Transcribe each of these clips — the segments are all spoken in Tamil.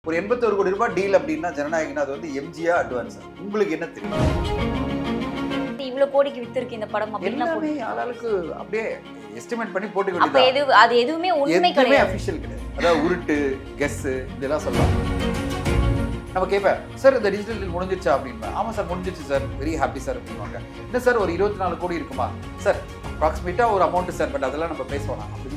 ஒரு 81 கோடி ரூபாய் டீல் அப்படின்னா ஜனநாயகன் அது வந்து எம்ஜியா அட்வான்ஸ் உங்களுக்கு என்ன தெரியும்? இவ்வளவு கோடிக்கு வித்திருக்கு இந்த படம் அப்படின்னா எல்லாமே ஆளாளுக்கு அப்படியே எஸ்டிமேட் பண்ணி போட்டு அப்ப அது எதுவுமே உண்மை எதுவுமே கிடையாது. அஃபிஷியல் கிடையாது. அதாவது உருட்டு கெஸ் இதெல்லாம் சொல்லலாம். நம்ம கேட்பேன் சார் இந்த டிஜிட்டல் டீல் முடிஞ்சிருச்சா அப்படின்னா ஆமா சார் முடிஞ்சிருச்சு சார் வெரி ஹாப்பி சார் அப்படின்வாங்க. என்ன சார் ஒரு 24 கோடி இருக்குமா சார் அப்ராக்சிமேட்டா ஒரு அமௌண்ட் சார் பட் அதெல்லாம் நம்ம பேசுவோம் அப்படின்னு.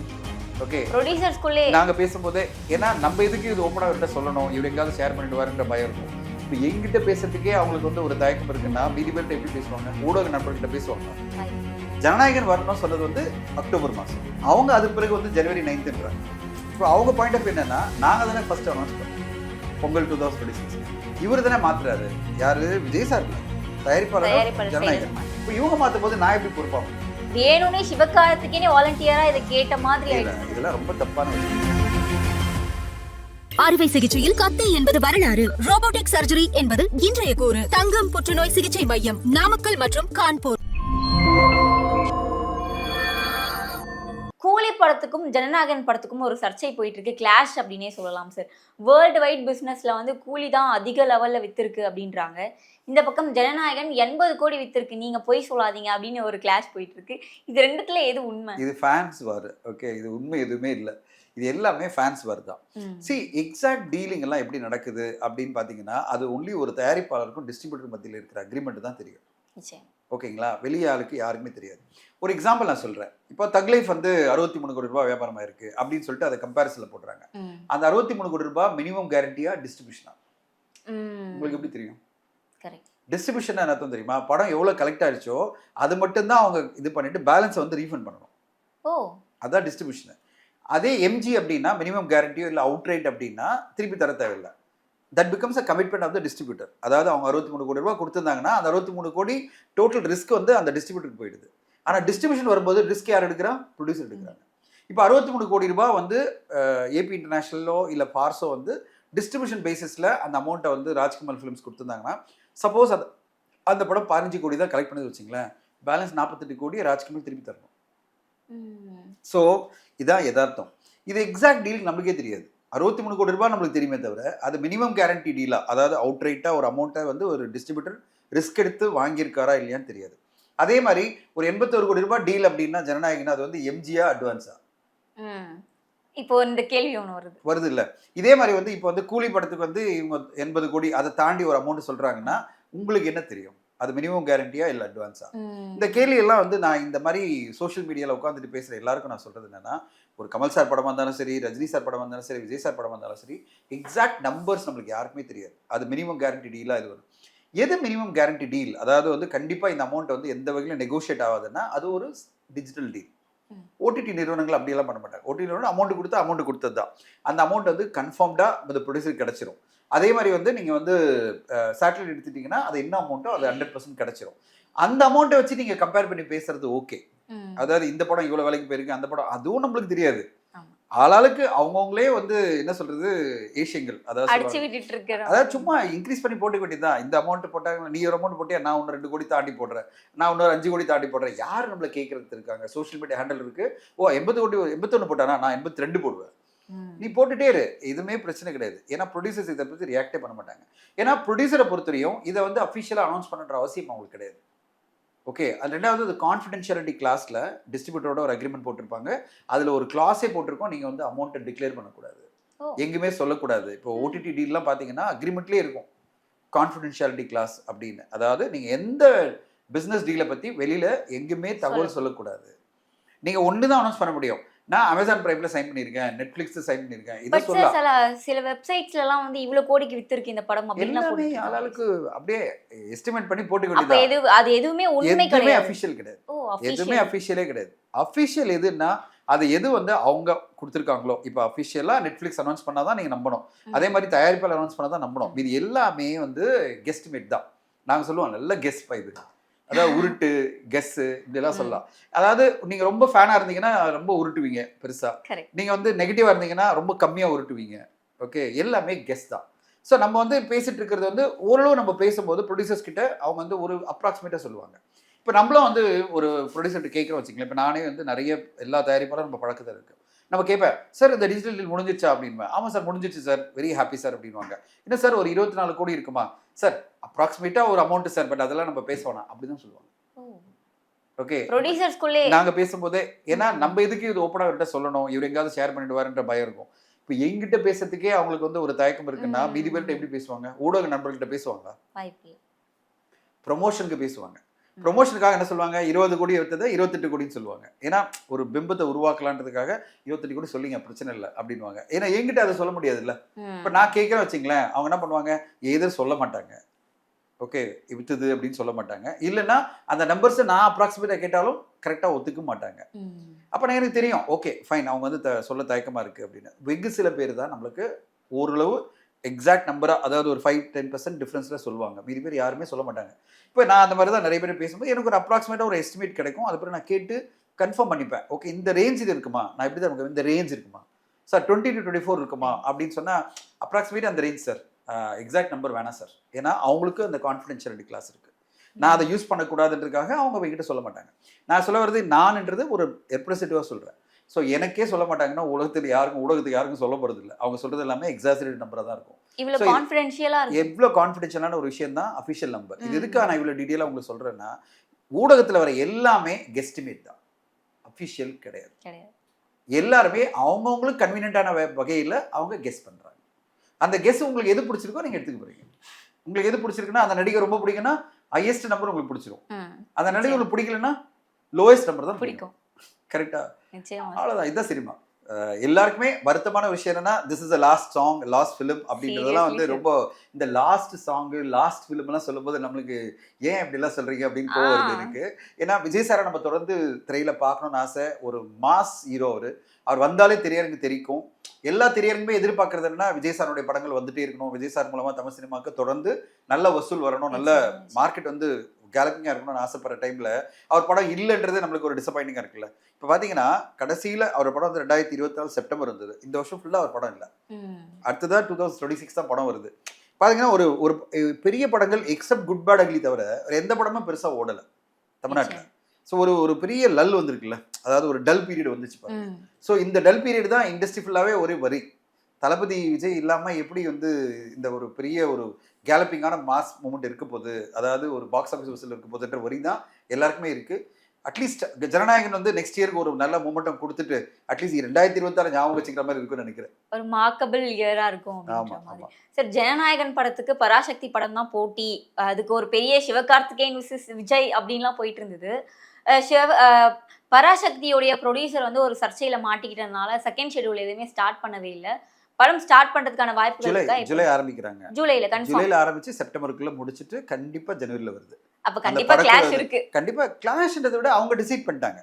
ஓகே ப்ரொடியூசர்ஸ்குள்ளே நாங்க பேசும்போதே ஏன்னா நம்ம எதுக்கு இது ஓப்பனா கிட்ட சொல்லணும் இவர் எங்காவது ஷேர் பண்ணிடுவாருன்ற பயம் இருக்கும். இப்போ எங்கிட்ட பேசுறதுக்கே அவங்களுக்கு வந்து ஒரு தயக்கம் இருக்குன்னா மீதி பேர்கிட்ட எப்படி பேசுவாங்க? ஊடக நண்பர்கிட்ட பேசுவாங்க. ஜனநாயகன் வரணும்னு சொன்னது வந்து அக்டோபர் மாதம், அவங்க அதுக்கு பிறகு வந்து ஜனவரி 9ன்றாங்க. இப்போ அவங்க பாயிண்ட் ஆஃப் என்னன்னா நாங்கள் தானே ஃபர்ஸ்ட் அனௌன்ஸ் பண்ணோம் பொங்கல் 2026. இவர் தானே மாத்துறாரு. யாரு? விஜய் சார் இல்லை, தயாரிப்பாளர் ஜனநாயகன். இப்போ இவங்க மாற்றும் போது நான் எப்படி பொறுப்பாகும்? வேணும்னே சிவகார்த்திகேயனே வாலண்டியரா இதை கேட்ட மாதிரி ஆயிடுச்சு. இதெல்லாம் ரொம்ப தப்பான விஷயம். அறுவை சிகிச்சையில் கத்தை என்பது வரலாறு, ரோபோட்டிக் சர்ஜரி என்பது இன்றைய கூறு. தங்கம் புற்றுநோய் சிகிச்சை மையம், நாமக்கல் மற்றும் கான்பூர். கூலி படத்துக்கும் ஜனநாயகன் படத்துக்கும் ஒரு சர்ச்சை போயிட்டு இருக்கு, கிளாஷ் அப்படின்னே சொல்லலாம் சார். வேர்ல்டு வைட் பிசினஸ்ல வந்து கூலி தான் அதிக லெவல்ல வித்திருக்கு அப்படின்றாங்க. இந்த பக்கம் ஜனநாயகன் 80 கோடி வித்திருக்கு, நீங்க போய் சொல்லாதீங்க அப்படின்னு ஒரு கிளாஷ் போயிட்டு இருக்கு. இது ரெண்டுத்துல எது உண்மை? இது ஃபேன்ஸ் வார். ஓகே, இது உண்மை எதுவுமே இல்லை. இது எல்லாமே ஃபேன்ஸ் வார் தான். சி எக்ஸாக்ட் டீலிங் எல்லாம் எப்படி நடக்குது அப்படின்னு பார்த்தீங்கன்னா அது ஒன்லி ஒரு தயாரிப்பாளருக்கும் டிஸ்ட்ரிபியூட்டர் மத்தியில் இருக்கிற அக்ரிமெண்ட் தான் தெரியும். ஓகேங்களா? வெளியே ஆளுக்கு யாருக்குமே தெரியாது. ஒரு எக்ஸாம்பிள் நான் சொல்றேன். இப்போ தக் லைஃப் வந்து 63 கோடி ரூபாய் வியாபாரமா இருக்கு அப்படின்னு சொல்லிட்டு அதை கம்பேரிசன்ல போடுறாங்க. அந்த 63 கோடி ரூபாய் மினிமம் கேரண்டியா டிஸ்ட்ரிபியூஷனா? உங்களுக்கு எப்படி தெரியும்? டிஸ்ட்ரிபியூஷன் என்ன அர்த்தம் தெரியுமா? படம் எவ்வளவு கலெக்ட் ஆயிடுச்சோ அது மட்டும் தான் அவங்க இது பண்ணிட்டு பேலன்ஸை வந்து ரீஃபண்ட் பண்ணணும். அதான் டிஸ்ட்ரிபியூஷன். அதே எம்ஜி அப்படின்னா மினிமம் கேரண்டியோ இல்லை அவுட்ரைட் அப்படின்னா திருப்பி தர தேவையில்லை. That becomes a commitment of the distributor. அதாவது அவங்க 63 கோடி ரூபாய் கொடுத்துருந்தாங்கன்னா அந்த 63 கோடி டோட்டல் ரிஸ்க் வந்து அந்த டிஸ்ட்ரிபியூட்டருக்கு போயிடுது. ஆனால் டிஸ்ட்ரிபியூஷன் வரும்போது ரிஸ்க் யார் எடுக்கிறா? ப்ரொடியூசர் எடுக்கிறாங்க. இப்போ 63 கோடி ரூபாய் வந்து ஏபி இன்டர்நேஷனலோ இல்லை ஃபார்ஸோ வந்து டிஸ்ட்ரிபியூஷன் பேசிஸில் அந்த அமௌண்ட்டை வந்து ராஜ்கமல் ஃபிலிம்ஸ் கொடுத்துருந்தாங்கன்னா சப்போஸ் அந்த படம் 15 கோடி தான் கலெக்ட் பண்ணி வச்சிங்களேன், பேலன்ஸ் 48 கோடி ராஜ்கமல் திருப்பி தரணும். ஸோ இதான் யதார்த்தம். இது எக்ஸாக்ட் டீல் நம்மளுக்கே தெரியாது. 63 கோடி ரூபாய் நம்மளுக்கு தெரியுமே தவிர அது மினிமம் கேரண்டி டீலா, அதாவது அவுட்ரைட்டாக ஒரு அமௌண்ட்டை வந்து ஒரு டிஸ்ட்ரிபியூட்டர் ரிஸ்க் எடுத்து வாங்கியிருக்காரா இல்லையான்னு தெரியாது. அதே மாதிரி ஒரு 81 கோடி ரூபாய் டீல் அப்படின்னா ஜனநாயகன் அது வந்து எம்ஜியா அட்வான்ஸா? இப்போ இந்த கேள்வி ஒன்று வருது இல்லை? இதே மாதிரி வந்து இப்போ வந்து கூலி படத்துக்கு வந்து இவங்க 80 கோடி அதை தாண்டி ஒரு அமௌண்ட் சொல்றாங்கன்னா உங்களுக்கு என்ன தெரியும்? அது மினிமம் கேரண்டியா இல்லை அட்வான்ஸா? இந்த கேள்வி எல்லாம் வந்து நான் இந்த மாதிரி சோஷியல் மீடியாவில் உட்காந்துட்டு பேசுகிற எல்லாருக்கும் நான் சொல்றது என்னன்னா, ஒரு கமல் சார் படமாக இருந்தாலும் சரி, ரஜினி சார் படமாக இருந்தாலும் சரி, விஜய் சார் படமாக இருந்தாலும் சரி, எக்ஸாக்ட் நம்பர்ஸ் நம்மளுக்கு யாருக்குமே தெரியாது. அது மினிமம் கேரண்டி டீலா இது வரும். எது மினிமம் கேரண்டி டீல்? அதாவது வந்து கண்டிப்பாக இந்த அமௌண்ட் வந்து எந்த வகையிலும் நெகோஷியேட் ஆகாதுன்னா அது ஒரு டிஜிட்டல் டீல். ஓடிடி நிறுவனங்கள் அப்படியெல்லாம் பண்ண மாட்டாங்க. ஓடிடி நிறுவனம் அமௌண்ட் கொடுத்தா அமௌண்ட் கொடுத்தது தான். அந்த அமௌண்ட் வந்து கன்ஃபார்ம்டாக அந்த ப்ரொடியூசருக்கு கிடச்சிரும். அதே மாதிரி வந்து நீங்கள் வந்து சேட்டலைட் எடுத்துட்டீங்கன்னா அது என்ன அமௌண்ட்டோ அது 100% கிடச்சிரும். அந்த அமௌண்ட்டை வச்சு நீங்கள் கம்பேர் பண்ணி பேசுறது ஓகே. அதாவது இந்த படம் இவ்வளோ வேலைக்கு போயிருக்கு, அந்த படம் அதுவும் நம்மளுக்கு தெரியாது. ஆளாளுக்கு அவங்கவுங்களே வந்து என்ன சொல்றது ஏஷியங்கள், அதாவது சும்மா இன்க்ரீஸ் பண்ணி போட்டுக்க வேண்டியதுதான். இந்த அமௌண்ட் போட்டாங்க, நீ ஒரு அமௌண்ட் போட்டியா, நான் ஒன்று 2 கோடி தாண்டி போடுறேன், நான் இன்னொரு 5 கோடி தாண்டி போடுறேன். யார் நம்மளை கேட்கறது இருக்காங்க? சோஷியல் மீடியா ஹேண்டில் இருக்கு. 80 கோடி 81 போட்டானா, நான் 82 போடுவேன். நீ போட்டுட்டே இரு, எதுவுமே பிரச்சனை கிடையாது. ஏன்னா ப்ரொடியூசர்ஸ் இதை பற்றி ரியாக்டே பண்ண மாட்டாங்க. ஏன்னா ப்ரொடியூசரை பொறுத்தவரையும் இதை வந்து அஃபிஷியலாக அனௌன்ஸ் பண்ணுற அவசியம் அவங்களுக்கு கிடையாது. ஓகே, அது ரெண்டாவது அது கான்ஃபிடென்ஷியாலிட்டி கிளாஸில் டிஸ்ட்ரிபியூட்டரோட ஒரு அக்ரிமெண்ட் போட்டிருப்பாங்க. அதில் ஒரு கிளாஸே போட்டிருக்கோம், நீங்கள் வந்து அமௌண்ட்டை டிக்ளேர் பண்ணக்கூடாது, எங்குமே சொல்லக்கூடாது. இப்போ ஓடிடி டீல்லாம் பார்த்தீங்கன்னா அக்ரிமெண்ட்லேயே இருக்கும் கான்ஃபிடென்ஷியாலிட்டி கிளாஸ் அப்படின்னு. அதாவது நீங்கள் எந்த பிஸ்னஸ் டீலை பற்றி வெளியில் எங்குமே தகவல் சொல்லக்கூடாது. நீங்கள் ஒன்று தான் அனௌன்ஸ் பண்ண முடியும். நான் அமேசான் பிரைம்ல சைன் பண்ணியிருக்கேன், நெட்ஃபிளிக்ஸ் சைன் பண்ணியிருக்கேன், இதை சொல்லலாம். சில வெப்சைட்ஸ்ல எல்லாம் வந்து இவ்வளவு கோடிக்கு வித்திருக்கு இந்த படம் அப்படினா எல்லாமே ஆளாளுக்கு அப்படியே எஸ்டிமேட் பண்ணி போட்டுக்க வேண்டியது. அப்ப அது எதுவுமே உண்மை கிடையாது, எதுவுமே அஃபிஷியல் கிடையாது. எதுவுமே அஃபிஷியலே கிடையாது. அஃபிஷியல் எதுன்னா அது எது வந்து அவங்க கொடுத்துருக்காங்களோ. இப்போ அஃபிஷியலா நெட்ஃபிளிக்ஸ் அனௌன்ஸ் பண்ணாதான் நீங்க நம்பணும். அதே மாதிரி தயாரிப்பாளர் அனௌன்ஸ் பண்ணாதான் நம்பணும். இது எல்லாமே வந்து கெஸ்டிமேட் தான். நாங்க சொல்லுவோம் நல்ல கெஸ் இது, அதாவது உருட்டு கெஸ் இப்படிலாம் சொல்லலாம். அதாவது நீங்க ரொம்ப ஃபேனா இருந்தீங்கன்னா ரொம்ப உருட்டுவீங்க பெருசா, நீங்க வந்து நெகட்டிவா இருந்தீங்கன்னா ரொம்ப கம்மியா உருட்டுவீங்க. ஓகே, எல்லாமே கெஸ் தான். ஸோ நம்ம வந்து பேசிட்டு இருக்கிறது வந்து ஓரளவு நம்ம பேசும்போது ப்ரொடியூசர்ஸ் கிட்ட அவங்க வந்து ஒரு அப்ராக்சிமேட்டாக சொல்லுவாங்க. இப்போ நம்மளும் வந்து ஒரு ப்ரொடியூசர்கிட்ட கேட்குறோம் வச்சுக்கலாம். இப்போ நானே வந்து நிறைய எல்லா தயாரிப்பாலும் நம்ம பழக்கத்தில் இருக்கு. நம்ம கேட்பேன், சார் இந்த டிஜிட்டல் டீல் முடிஞ்சிருச்சா அப்படின்பேன். ஆமாம் சார் முடிஞ்சிச்சு சார், வெரி ஹாப்பி சார் அப்படின்வாங்க. என்ன சார் ஒரு 24 கோடி இருக்குமா சார், அப்ராக்சிமேட்டாக ஒரு அமௌண்ட் சார், பட் அதெல்லாம் நம்ம பேசணும் அப்படிதான் சொல்லுவாங்க. ஓகே, ப்ரொடியூசர்ஸ்குள்ளே நாங்க பேசும்போதே, ஏன்னா நம்ம எதுக்கு இது ஓப்பனா அவர்கிட்ட சொல்லணும், இவர் எங்காவது ஷேர் பண்ணிடுவாருன்ற பயம் இருக்கும். இப்போ எங்கிட்ட பேசுறதுக்கே அவங்களுக்கு வந்து ஒரு தயக்கம் இருக்குன்னா மீதி பேர்கிட்ட எப்படி பேசுவாங்க? ஊடக நண்பர்கள்ட்ட பேசுவாங்களா? வாய்ப்பு. ப்ரொமோஷனுக்கு பேசுவாங்க. ப்ரொமோஷனுக்காக என்ன சொல்லுவாங்க, 20 கோடி எடுத்ததை 28 கோடின்னு சொல்லுவாங்க. ஏன்னா ஒரு பிம்பத்தை உருவாக்கலான்றதுக்காக 28 கோடி சொல்லிங்க பிரச்சனை இல்லை அப்படின்வாங்க. ஏன்னா என்கிட்ட அதை சொல்ல முடியாதுல்ல. இப்போ நான் கேட்குறேன் வச்சுங்களேன், அவங்க என்ன பண்ணுவாங்க, எதுவும் சொல்ல மாட்டாங்க. ஓகே வித்துது அப்படின்னு சொல்ல மாட்டாங்க. இல்லைன்னா அந்த நம்பர்ஸை நான் அப்ராக்சிமேட்டாக கேட்டாலும் கரெக்டாக ஒத்துக்க மாட்டாங்க. அப்போ நான் எனக்கு தெரியும், ஓகே ஃபைன், அவங்க வந்து சொல்ல தயக்கமாக இருக்குது அப்படின்னு. வெகு சில பேர் தான் நம்மளுக்கு ஓரளவு எக்ஸாக்ட் நம்பராக, அதாவது ஒரு 5-10% டிஃப்ரென்ஸில் சொல்லுவாங்க. மீதி பேர் யாருமே சொல்ல மாட்டாங்க. இப்போ நான் அந்த மாதிரி தான் நிறைய பேர் பேசும்போது எனக்கு ஒரு அப்ராக்சிமேட்டாக ஒரு எஸ்டிமேட் கிடைக்கும். அதுக்கப்புறம் நான் கேட்டு கன்ஃபார்ம் பண்ணிப்பேன். ஓகே இந்த ரேஞ்ச் இது இருக்குமா, நான் எப்படி தான் இந்த ரேஞ்ச் இருக்குமா சார், 20 to 24 இருக்குமா அப்படின்னு சொன்னால் அப்ராக்சிமேட் அந்த ரேஞ்ச் சார், எக்ஸாக்ட் நம்பர் வேணாம் சார். ஏன்னா அவங்களுக்கு அந்த கான்ஃபிடென்ஷியாலிட்டி கிளாஸ் இருக்குது. நான் அதை யூஸ் பண்ணக்கூடாதுன்றதுக்காக அவங்க என்கிட்ட சொல்ல மாட்டாங்க. நான் சொல்ல வர்றது நான்ன்றது ஒரு ரெப்ரஸன்டேட்டிவாக சொல்கிறேன். ஸோ எனக்கே சொல்ல மாட்டாங்கன்னா ஊடகத்துக்கு யாருக்கும் சொல்ல போகிறது இல்லை. அவங்க சொல்கிறது எல்லாமே எக்ஸாஜரேட் நம்பராக தான் இருக்கும். இவ்வளோ கான்ஃபிடென்ஷியலாக இருக்கும். எவ்வளோ கான்ஃபிடென்ஷியலான ஒரு விஷயம் தான் அஃபிஷியல் நம்பர். இது எதுக்காக நான் இவ்வளோ டீட்டெயிலாக உங்களுக்கு சொல்கிறேன்னா, ஊடகத்தில் வர எல்லாமே கெஸ்டிமேட் தான், அஃபிஷியல் கிடையாது. எல்லாருமே அவங்கவுங்களுக்கு கன்வீனியன்டான வகையில் அவங்க கெஸ் பண்ணுறாங்க. அந்த கெஸ் உங்களுக்கு எது பிடிச்சிருக்கோ நீங்கள் எடுத்துக்க போகிறீங்க. உங்களுக்கு எது பிடிச்சிருக்குன்னா, அந்த நடிகர் ரொம்ப பிடிக்குன்னா ஹையஸ்ட் நம்பர் உங்களுக்கு பிடிச்சிரும். அந்த நடிகர் உங்களுக்கு பிடிக்கலன்னா லோயஸ்ட் நம்பர் தான் பிடிக்கும். கரெக்டா? அவ்வளோதான். இதுதான் சினிமா. எல்லாருக்குமே வருத்தமான விஷயம் என்னன்னா, this is the last song, last film அப்படின்றதெல்லாம் வந்து ரொம்ப, இந்த லாஸ்ட் சாங்கு லாஸ்ட் ஃபிலிம் எல்லாம் சொல்லும்போது நம்மளுக்கு ஏன் இப்படிலாம் சொல்றீங்க அப்படின்னு கோவம் வருது எனக்கு. ஏன்னா விஜய் சாரை நம்ம தொடர்ந்து திரையில பார்க்கணும்னு ஆசை. ஒரு மாஸ் ஹீரோ அவர் வந்தாலே திரையரங்கு தெரிக்கும். எல்லா திரையரங்குமே எதிர்பார்க்கறது என்னன்னா, விஜய் சாருடைய படங்கள் வந்துட்டே இருக்கணும், விஜய் சார் மூலமா தமிழ் சினிமாவுக்கு தொடர்ந்து நல்ல வசூல் வரணும், நல்ல மார்க்கெட் வந்து கேலப்பிங்காக இருக்கணும்னு ஆசைப்படுற டைமில் அவர் படம் இல்லைன்றது நம்மளுக்கு ஒரு டிசப்பாயிண்டிங்காக இருக்குல்ல. இப்போ பார்த்தீங்கன்னா கடைசியில் அவர் படம் வந்து 2024 செப்டம்பர் இருந்தது. இந்த வருஷம் ஃபுல்லாக அவர் படம் இல்லை. அடுத்ததான் 2026 தான் படம் வருது. பார்த்தீங்கன்னா ஒரு ஒரு பெரிய படங்கள் எக்ஸப்ட் குட் பேட் அக்லி தவிர எந்த படமும் பெருசாக ஓடலை தமிழ்நாட்டில். ஸோ ஒரு பெரிய லல் வந்திருக்குல்ல, அதாவது ஒரு டல் பீரியட் வந்துச்சு பாருங்க. ஸோ இந்த டல் பீரியட் தான் இண்டஸ்ட்ரி ஃபுல்லாகவே ஒரே வரி. தளபதி விஜய் இல்லாமல் எப்படி வந்து இந்த ஒரு பெரிய ஒரு கேலப்பிங்கான மாஸ் மூமெண்ட் இருக்க போகுது, அதாவது ஒரு பாக்ஸ் ஆஃபீஸ் வசூல் இருக்க போகுதுன்ற வரி தான் எல்லாருக்குமே இருக்குது. அட்லீஸ்ட் ஜனநாயகன் வந்து நெக்ஸ்ட் இயருக்கு ஒரு நல்ல மூமெண்டம் கொடுத்துட்டு அட்லீஸ்ட் 2026 ஞாபகம் வச்சுக்கிற மாதிரி இருக்குன்னு நினைக்கிறேன். ஒரு மார்க்கபிள் இயரா இருக்கும். சார் ஜனநாயகன் படத்துக்கு பராசக்தி படம் தான் போட்டி, அதுக்கு ஒரு பெரிய சிவகார்த்திகேயன் விசஸ் விஜய் அப்படின்லாம் போயிட்டு இருந்தது. பராசக்தியோடைய ப்ரொடியூசர் வந்து ஒரு சர்ச்சையில மாட்டிக்கிட்டதுனால செகண்ட் ஷெட்யூல் எதுவுமே ஸ்டார்ட் பண்ணவே இல்லை. படம் ஸ்டார்ட் பண்றதுக்கான வாய்ப்புகள் இருக்கா? ஜூலை ஆரம்பிக்கிறாங்க. ஜூலைல ஆரம்பிச்சு செப்டம்பருக்குள்ள முடிச்சிட்டு கண்டிப்பா ஜனவரில வருது. அப்ப கண்டிப்பா கிளாஷ் இருக்கு. கண்டிப்பா கிளாஷ்ன்றதை விட அவங்க டிசைட் பண்ணிட்டாங்க.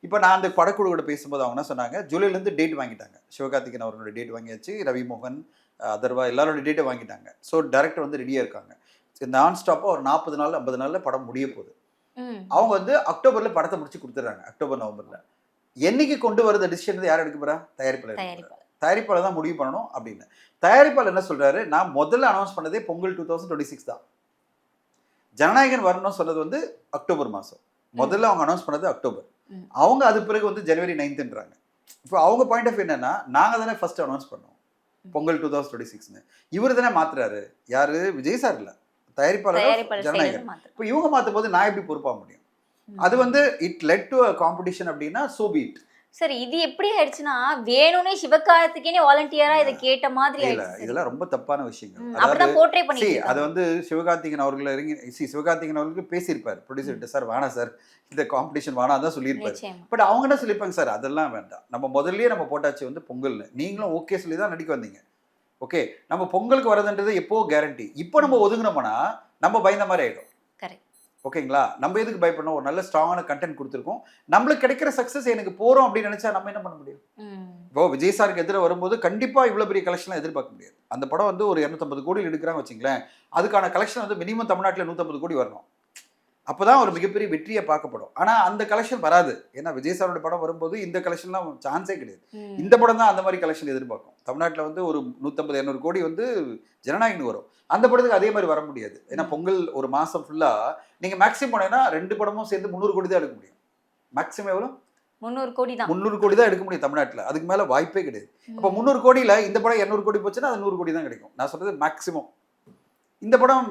இப்போ நான் அந்த படக்குழுவோட பேசும்போது அவங்க என்ன சொன்னாங்க, ஜூலைல இருந்து டேட் வாங்கிட்டாங்க. சிவகார்த்திகேயன் அவர்களோட டேட் வாங்கியாச்சு, ரவி மோகன், அதர்வா எல்லாரோட டேட்டை வாங்கிட்டாங்க. ஸோ டைரக்டர் வந்து ரெடியா இருக்காங்க. நான் ஸ்டாப்பா ஒரு 40 நாள் 50 நாள்ல படம் முடிய போகுது. அவங்க வந்து அக்டோபர்ல படத்தை முடிச்சு கொடுத்துறாங்க. அக்டோபர் நவம்பர்ல என்னைக்கு கொண்டு வரது டிசிஷன் யார் எடுக்க போறா? தயாரிப்பாளர் தான் முடிவு பண்ணணும் அப்படின்னு. தயாரிப்பாளர் என்ன சொல்றாரு, நான் முதல்ல அனௌன்ஸ் பண்ணதே பொங்கல் 2026 தான். ஜனநாயகன் வரணும்னு சொன்னது வந்து அக்டோபர் மாதம். முதல்ல அவங்க அனௌன்ஸ் பண்ணது அக்டோபர். அவங்க அது பிறகு வந்து ஜனவரி 9ன்றாங்க. இப்போ அவங்க பாயிண்ட் ஆஃப் என்னன்னா, நாங்கள் தானே ஃபர்ஸ்ட் அனௌன்ஸ் பண்ணோம் பொங்கல் 2026ன்னு. இவர் தானே மாத்துறாரு. யாரு? விஜய் சார் இல்லை, தயாரிப்பாளர் ஜனநாயகன். இப்போ இவங்க மாற்றும் போது நான் எப்படி பொறுப்பாக முடியும்? அது வந்து it led to a competition அப்படின்னா சோ பி இட். சரி, இது எப்படி ஆயிடுச்சுன்னா வேணும்னே சிவகார்த்திகேயனே வாலண்டியரா இதை கேட்ட மாதிரி ஆயிடுச்சு. இதெல்லாம் ரொம்ப தப்பான விஷயங்கள். அப்படிதான் போர்ட்ரே பண்ணிட்டு அது வந்து சிவகார்த்திகேயன் அவர்கள் இறங்கி சிவகார்த்திகேயன் அவர்களுக்கு பேசியிருப்பாரு ப்ரொடியூசர்கிட்ட, சார் வேணாம் சார், இந்த காம்படிஷன் வேணாம் தான் சொல்லியிருப்பாரு. பட் அவங்க என்ன சொல்லியிருப்பாங்க, சார் அதெல்லாம் வேண்டாம், நம்ம முதல்லயே நம்ம போட்டாச்சு வந்து பொங்கல்னு, நீங்களும் ஓகே சொல்லி தான் நடிக்க வந்தீங்க. ஓகே, நம்ம பொங்கலுக்கு வரதுன்றது எப்போ கேரண்டி. இப்போ நம்ம ஒதுங்கினோம்னா நம்ம பயந்த மாதிரி ஆயிடும். ஓகேங்களா? நம்ம எதுக்கு பயப்படணும்? ஒரு நல்ல ஸ்ட்ராங்கான கண்டென்ட் கொடுத்துருக்கோம், நம்மளுக்கு கிடைக்கிற சக்ஸஸ் எனக்கு போறோம் அப்படின்னு நினைச்சா நம்ம என்ன பண்ண முடியும்? இப்போ விஜய் சாருக்கு எதிராக வரும்போது கண்டிப்பா இவ்வளவு பெரிய கலெக்ஷன்லாம் எதிர்பார்க்க முடியாது. அந்த படம் வந்து ஒரு 250 கோடி எடுக்கிறாங்க வச்சுங்களேன், அதுக்கான கலெக்ஷன் வந்து மினிமம் தமிழ்நாட்டில் 150 கோடி வரணும். அப்போதான் ஒரு மிகப்பெரிய வெற்றியை பார்க்கப்படும். ஆனால் அந்த கலெக்ஷன் வராது. ஏன்னா விஜய் சாரோட படம் வரும்போது இந்த கலெக்ஷன்லாம் சான்ஸே கிடையாது. இந்த படம் தான் அந்த மாதிரி கலெக்ஷன் எதிர்பார்க்கும். தமிழ்நாட்டில் வந்து ஒரு 150-200 கோடி வந்து ஜனநாயகன் வரும். அந்த படத்துக்கு அதே மாதிரி வர முடியாது. ஏன்னா பொங்கல் ஒரு மாதம் ஃபுல்லாக நீங்கள் மேக்ஸிமம் போனீங்கன்னா 2 படமும் சேர்ந்து 300 கோடி தான் எடுக்க முடியும். மேக்ஸிமம் எவ்வளோ? 300 கோடி தான் 300 கோடி தான் எடுக்க முடியும் தமிழ்நாட்டுல, அதுக்கு மேல வாய்ப்பே கிடையாது. அப்ப 300 கோடியில இந்த படம் 200 கோடி போச்சுன்னா அது 100 கோடி தான் கிடைக்கும். நான் சொல்றது மேக்ஸிமம். இந்த படம்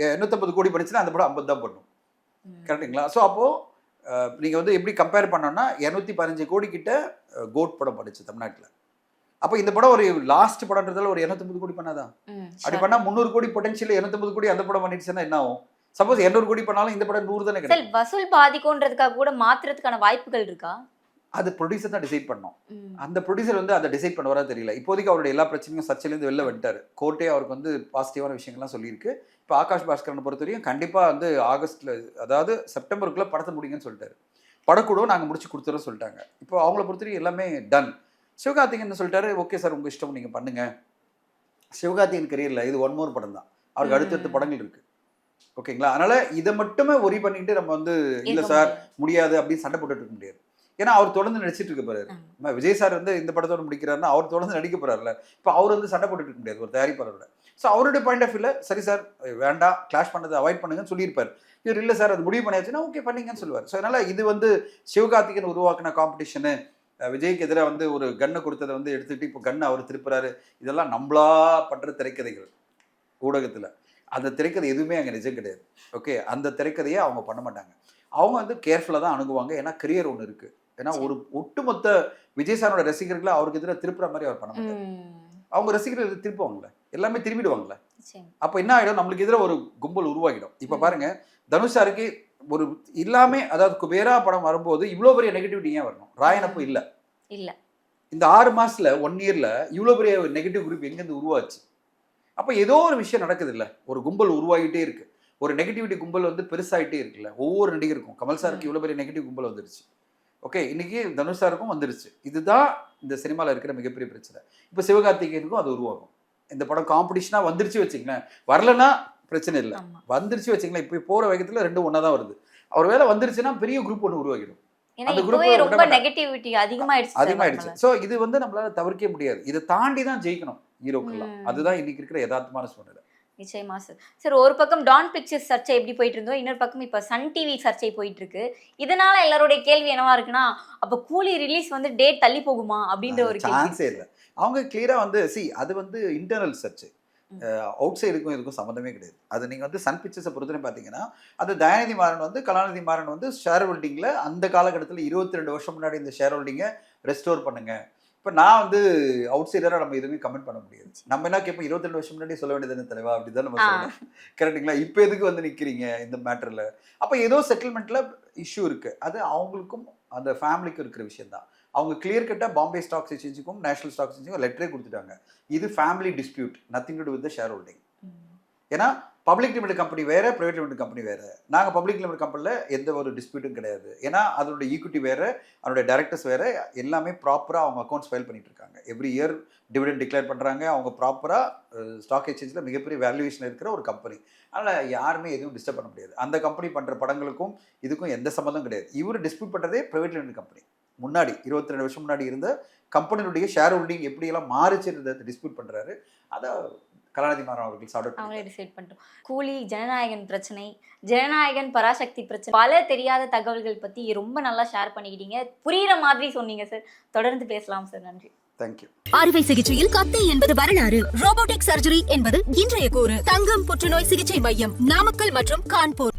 850 கோடி பண்ணிச்சுன்னா அந்த படம் 50 தான் பண்ணும். கரெக்டுங்களா? ஸோ அப்போ நீங்க வந்து எப்படி கம்பேர் பண்ணோம்னா 215 கோடி கிட்ட கோட் படம் படிச்சு தமிழ்நாட்டுல. அப்போ இந்த படம் ஒரு லாஸ்ட் படம்ன்றதால ஒரு 250 கோடி பண்ணாதான். அப்படி பண்ணா 300 கோடி பொட்டன்ஷியல் 250 கோடி அந்த படம் பண்ணிடுச்சுன்னா என்ன ஆகும்? சப்போஸ் 200 கோடி பண்ணாலும் இந்த படம் 100 தானே சார். கிடைக்கும். வசூல் பாதிக்கும்ன்றதுக்காக கூட மாத்துறதுக்கான வாய்ப்புகள் இருக்கா? அது ப்ரொடியூசர் தான் டிசைட் பண்ணோம். அந்த ப்ரொடியூசர் வந்து அதை டிசைட் பண்ணுவாரா தெரியல. இப்போதைக்கு அவருடைய எல்லா பிரச்சனையும் சர்ச்சையிலேருந்து வெளில வந்துட்டாரு. கோர்ட்டே அவருக்கு வந்து பாசிட்டிவான விஷயங்கள்லாம் சொல்லியிருக்கு. இப்போ ஆகாஷ் பாஸ்கரனை பொறுத்தவரையும் கண்டிப்பாக வந்து ஆகஸ்ட்ல, அதாவது செப்டம்பருக்குள்ள படத்தை முடிங்கன்னு சொல்லிட்டாரு. படக்கூட நாங்கள் முடிச்சு கொடுத்துறோம் சொல்லிட்டாங்க. இப்போ அவங்கள பொறுத்தவரைக்கும் எல்லாமே டன். சிவகார்த்திகேயன் என்ன சொல்லிட்டாரு, ஓகே சார் உங்கள் இஷ்டம் நீங்கள் பண்ணுங்க. சிவகார்த்திகேயன் கரியரில் இது 1 more படம் தான், அவருக்கு அடுத்தடுத்த படங்கள் இருக்கு. ஓகேங்களா? அதனால இதை மட்டுமே ஒரி பண்ணிட்டு நம்ம வந்து இல்லை சார் முடியாது அப்படின்னு சண்டை போட்டுட்டு இருக்க முடியாது. ஏன்னா அவர் தொடர்ந்து நடிச்சிட்டு இருக்க போறாரு. விஜய் சார் வந்து இந்த படத்தோட முடிக்கிறாருன்னா அவர் தொடர்ந்து நடிக்க போறாருல. இப்போ அவர் வந்து சண்டை போட்டுட்டு இருக்க முடியாது ஒரு தயாரிப்பாளரோட. ஸோ அவருடைய பாயிண்ட் ஆஃப் வியூல சரி சார் வேண்டாம், கிளாஷ் பண்ணதை அவாய்ட் பண்ணுங்கன்னு சொல்லியிருப்பார். இவர் இல்லை சார் அது முடிவு பண்ணியாச்சுன்னா ஓகே பண்ணீங்கன்னு சொல்லுவார். ஸோ அதனால இது வந்து சிவகார்த்திகேயன் உருவாக்கின காம்படிஷனு, விஜய்க்கு எதிராக வந்து ஒரு கன்னை கொடுத்ததை வந்து எடுத்துக்கிட்டு இப்போ கன்னை அவர் திருப்புறாரு. இதெல்லாம் நம்மளா பண்ற திரைக்கதைகள் ஊடகத்தில். அந்த திரைக்கதை எதுவுமே அங்கே நிஜம் கிடையாது. ஓகே, அந்த திரைக்கதையை அவங்க பண்ண மாட்டாங்க. அவங்க வந்து கேர்ஃபுல்லாக தான் அணுகுவாங்க. ஏன்னா கரியர் ஒன்று இருக்கு. ஏன்னா ஒரு ஒட்டுமொத்த விஜய் சாரோட ரசிகர்களை அவருக்கு எதிராக திருப்புற மாதிரி அவர் பண்ண மாட்டாங்க. அவங்க ரசிகர்கள் திருப்புவாங்கல்ல, எல்லாமே திரும்பிடுவாங்கல்ல. அப்போ என்ன ஆகிடும், நம்மளுக்கு எதிராக ஒரு கும்பல் உருவாகிடும். இப்போ பாருங்க, தனுஷ் சாருக்கு ஒரு எல்லாமே, அதாவது குபேரா படம் வரும்போது இவ்வளோ பெரிய நெகட்டிவிட்டி ஏன் வரணும்? ராயனப்போ இல்லை. இந்த 6 மாசத்துல 1 yearல இவ்வளோ பெரிய நெகட்டிவ் குரூப் எங்கேருந்து உருவாச்சு? அப்போ ஏதோ ஒரு விஷயம் நடக்குது இல்லை, ஒரு கும்பல் உருவாகிட்டே இருக்கு. ஒரு நெகட்டிவிட்டி கும்பல் வந்து பெருசாகிட்டே இருக்குல்ல. ஒவ்வொரு நடிகருக்கும் கமல் சாருக்கு இவ்வளோ பெரிய நெகட்டிவ் கும்பல் வந்துருச்சு. ஓகே, இன்னைக்கு தனுஷ் சாருக்கும் வந்துருச்சு. இதுதான் இந்த சினிமாவில் இருக்கிற மிகப்பெரிய பிரச்சனை. இப்போ சிவகார்த்திகேயனுக்கும் அது உருவாகும். இந்த படம் காம்படிஷனாக வந்துருச்சு வச்சுங்களேன், வரலன்னா பிரச்சனை இல்லை. வந்துருச்சு வச்சுங்களேன், இப்போ போகிற வேகத்தில் 2 ஒன்றா தான் வருது. அவர் வேலை வந்துருச்சுன்னா பெரிய குரூப் ஒன்று உருவாகிடும். அந்த குரூப் நெகட்டிவிட்டி அதிகமாயிடுச்சு. ஸோ இது வந்து நம்மளால தவிர்க்க முடியாது. இதை தாண்டி தான் ஜெயிக்கணும் ஹீரோக்கெல்லாம். அதுதான் இன்னைக்கு இருக்கிற யதார்த்தமான சூழ்நிலை. நிச்சயமா சார். சார், ஒரு பக்கம் டான் பிக்சர்ஸ் சர்ச்சை எப்படி போயிட்டு இருந்தோம், இன்னொரு பக்கம் இப்போ சன் டிவி சர்ச்சை போயிட்டு இருக்கு. இதனால எல்லாருடைய கேள்வி என்னவா இருக்குன்னா, அப்போ கூலி ரிலீஸ் வந்து டேட் தள்ளி போகுமா அப்படின்ற ஒரு சான்ஸே இல்லை. அவங்க கிளியரா வந்து அது வந்து இன்டர்னல் சர்ச்சை. அவுட் சைடுக்கும் இதுக்கும் சம்மந்தமே கிடையாது. அது நீங்கள் வந்து சன் பிக்சர்ஸை பொறுத்தவரை பார்த்தீங்கன்னா, அது தயாநிதி மாறன் வந்து கலாநிதி மாறன் வந்து ஷேர் ஹோல்டிங்கில் அந்த காலகட்டத்தில் 22 வருஷம் முன்னாடி இந்த ஷேர் ஹோல்டிங்கை ரெஸ்டோர் பண்ணுங்க. இப்போ நான் வந்து அவுட் சைடராக நம்ம எதுவுமே கமெண்ட் பண்ண முடியாது. நம்ம என்ன கேட்போம், 22 வருஷம் முன்னாடி சொல்ல வேண்டியது தலைவா, அப்படிதான் நம்ம சொல்லணும். கரெக்டுங்களா? இப்போ எதுக்கு வந்து நிற்கிறீங்க இந்த மேட்டரில்? அப்போ ஏதோ செட்டில்மெண்ட்டில் இஷ்யூ இருக்குது. அது அவங்களுக்கும் அந்த ஃபேமிலிக்கும் இருக்கிற விஷயம் தான். அவங்க கிளியர் கட்டாக பாம்பே ஸ்டாக் எக்ஸ்சேஞ்சுக்கும் நேஷனல் ஸ்டாக் எக்ஸ்சேஞ்சுக்கும் லெட்டரே கொடுத்துட்டாங்க. இது family dispute, nothing to to with the share holding. ஏன்னா பப்ளிக் லிமிடெட் கம்பெனி வேறு, ப்ரைவேட் லிமிடெட் கம்பெனி வேறு. நாங்கள் பப்ளிக் லிமிடெட் கம்பெனியில் எந்த ஒரு டிஸ்பியூட்டும் கிடையாது. ஏன்னா அதோட ஈக்விட்டி வேறு, அதோடைய டைரக்டர்ஸ் வேறு, எல்லாமே ப்ராப்பராக அவங்க அக்கௌண்ட்ஸ் ஃபைல் பண்ணிட்டு இருக்காங்க. எவ்ரி இயர் டிவிடெண்ட் டிக்ளேர் பண்ணுறாங்க. அவங்க ப்ராப்பராக ஸ்டாக் எக்ஸ்சேஞ்சில் மிகப்பெரிய வேல்யூவேஷன் இருக்கிற ஒரு கம்பெனி. அதனால் யாருமே எதுவும் டிஸ்டர்ப் பண்ண முடியாது. அந்த கம்பெனி பண்ணுற படங்களுக்கும் இதுக்கும் எந்த சம்மந்தம் கிடையாது. இவர் டிஸ்பியூட் பண்ணுறதே ப்ரைவேட் லிமிடெட் கம்பெனி. முன்னாடி 22 வருஷம் முன்னாடி இருந்த கம்பெனியுடைய ஷேர் ஹோல்டிங் எப்படியெல்லாம் மாறிச்சுன்றதை டிஸ்பியூட் பண்ணுறாரு. அதை கலாநிதி மாறன் அவர்கள் அவங்களே டிசைட் பண்ணிட்டோம். கூலி, ஜனநாயகன் பிரச்சனை, ஜனநாயகன் பராசக்தி பிரச்சனை, பல தெரியாத தகவல்கள் பற்றி ரொம்ப நல்லா ஷேர் பண்ணிக்கிட்டீங்க. புரியுற மாதிரி சொன்னீங்க சார். தொடர்ந்து பேசலாம் சார். நன்றி. தேங்க்யூ. அறுவை சிகிச்சையில் கத்தை என்பது வரலாறு, ரோபோட்டிக் சர்ஜரி என்பது இன்றைய கூறு. தங்கம் புற்றுநோய் சிகிச்சை மையம், நாமக்கல் மற்றும் கான்பூர்.